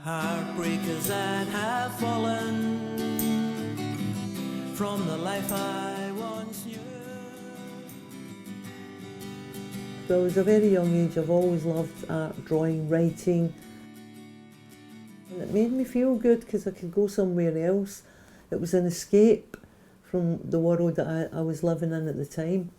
Heartbreakers that have fallen from the life I once knew. So I was a very young age, I've always loved art, drawing, writing. And it made me feel good because I could go somewhere else. It was an escape from the world that I was living in at the time.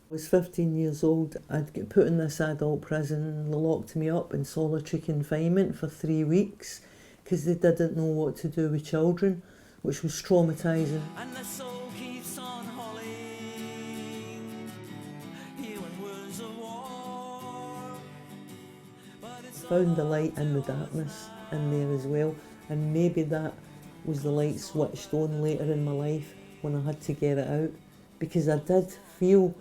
I was 15 years old, I'd get put in this adult prison and they locked me up in solitary confinement for 3 weeks because they didn't know what to do with children, which was traumatising. And the soul keeps on hauling, healing wounds of war. But it's Found the light in the darkness in there as well, and maybe that was the light switched on later in my life when I had to get it out, because I did feel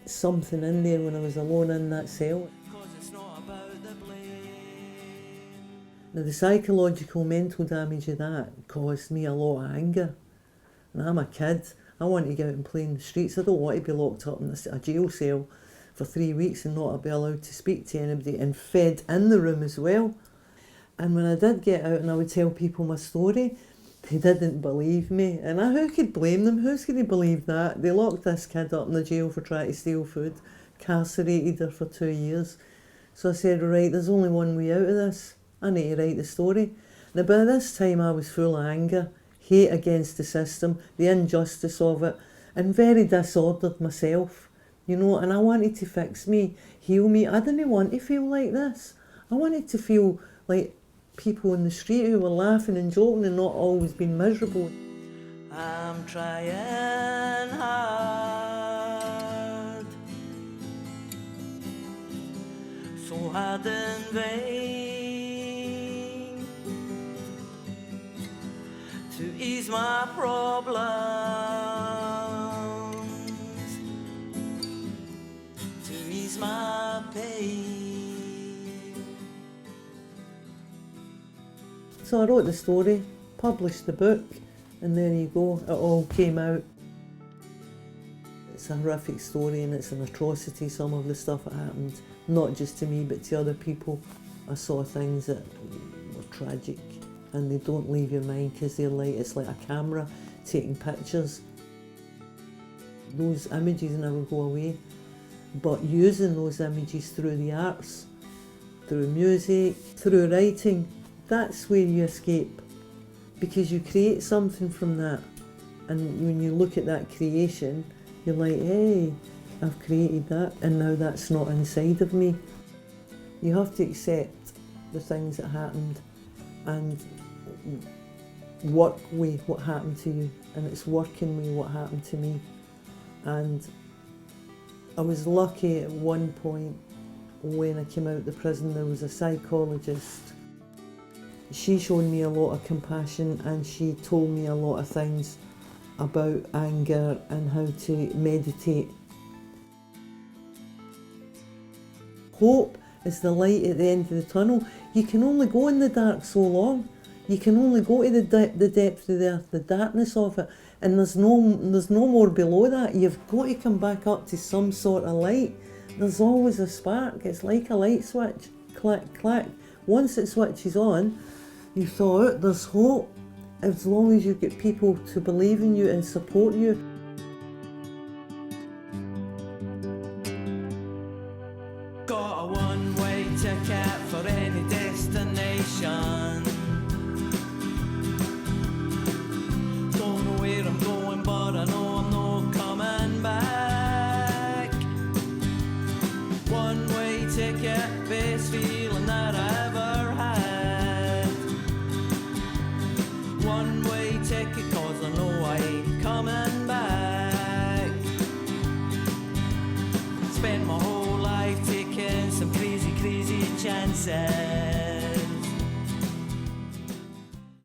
something in there when I was alone in that cell. 'cause it's not about the blame. Now the psychological mental damage of that caused me a lot of anger. And I'm a kid, I want to get out and play in the streets. I don't want to be locked up in a jail cell for 3 weeks and not be allowed to speak to anybody and fed in the room as well. And when I did get out and I would tell people my story, they didn't believe me. And who could blame them? Who's going to believe that? They locked this kid up in the jail for trying to steal food, carcerated her for 2 years. So I said, right, there's only one way out of this. I need to write the story. Now by this time I was full of anger, hate against the system, the injustice of it, and very disordered myself, you know, and I wanted to fix me, heal me. I didn't want to feel like this. I wanted to feel like people in the street who were laughing and joking and not always being miserable. I'm trying hard, so hard in vain, to ease my problems, to ease my pain. So I wrote the story, published the book, and there you go, it all came out. It's a horrific story and it's an atrocity, some of the stuff that happened, not just to me but to other people. I saw things that were tragic and they don't leave your mind because it's like a camera taking pictures. Those images never go away, but using those images through the arts, through music, through writing, that's where you escape, because you create something from that, and when you look at that creation, you're like, hey, I've created that and now that's not inside of me. You have to accept the things that happened and work with what happened to you, and it's working with what happened to me. And I was lucky at one point when I came out of the prison, there was a psychologist. She showed me a lot of compassion and she told me a lot of things about anger and how to meditate. Hope is the light at the end of the tunnel. You can only go in the dark so long. You can only go to the depth of the earth, the darkness of it, and there's no more below that. You've got to come back up to some sort of light. There's always a spark. It's like a light switch. Click, click. Once it switches on, you thought there's hope, as long as you get people to believe in you and support you. Got a one-way ticket for any destination. Don't know where I'm going, but I know I'm not coming back. One-way ticket, best feeling that I ever had. One-way ticket, 'cause I know I ain't coming back. Spent my whole life taking some crazy, crazy chances.